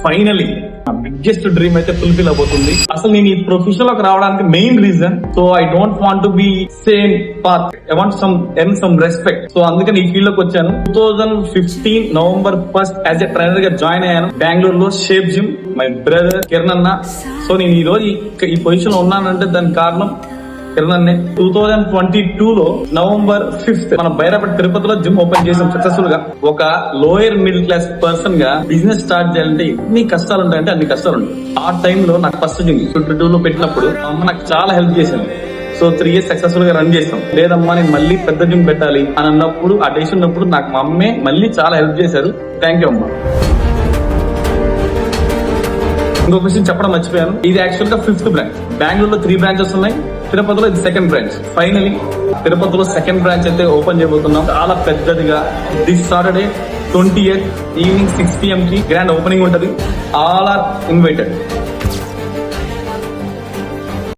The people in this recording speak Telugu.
ఫైనలీ బిగ్గెస్ట్ డ్రీమ్ అయితే ఫుల్ఫిల్ అవబోతుంది. అసలు నేను ఈ ప్రొఫెషన్ లోకి రావడానికి main reason, so I don't want to be same path, I want some respect. So అందుకని ఈ ఫీల్డ్ లోకి వచ్చాను. 2015 November 1st as a trainer గా జాయిన్ అయ్యాను బెంగళూరులో shape gym. My brother Kiran అన్న. సో నేను ఈ రోజు ఈ పొజిషన్ లో ఉన్నానంటే దానికి కారణం కిరణ్ అన్నే. 2022 November 5th మన బైరాపేట తిరుపతిలో జిమ్ ఓపెన్ చేసాం సక్సెస్ఫుల్ గా. ఒక లోయర్ మిడిల్ క్లాస్ పర్సన్ గా బిజినెస్ స్టార్ట్ చేయాలంటే ఎన్ని కష్టాలు ఉంటాయంటే అన్ని కష్టాలు ఉంటాయి. ఆ టైంలో నాకు ఫస్ట్ జిమ్ 22 లో పెట్టినప్పుడు మా అమ్మ నాకు చాలా హెల్ప్ చేసింది. సో 3 years సక్సెస్ఫుల్ గా రన్ చేస్తాం. లేదమ్మా నేను మళ్ళీ పెద్ద జిమ్ పెట్టాలి అని అన్నప్పుడు, ఆ డేషన్ ఉన్నప్పుడు నాకు మా అమ్మే మళ్ళీ చాలా హెల్ప్ చేశారు. థ్యాంక్ యూ అమ్మా. ఇంకొక విషయం చెప్పడం మర్చిపోయాను. ఇది యాక్చువల్ గా 5th బ్రాంచ్. బెంగళూరులో 3 branches ఉన్నాయి, తిరుపతిలో ఇది 2nd branch. ఫైనలీ తిరుపతిలో 2nd branch అయితే ఓపెన్ చేయబోతున్నాం చాలా పెద్దదిగా. This Saturday 28th evening 6 PM కి గ్రాండ్ ఓపెనింగ్ ఉంటది. All are invited.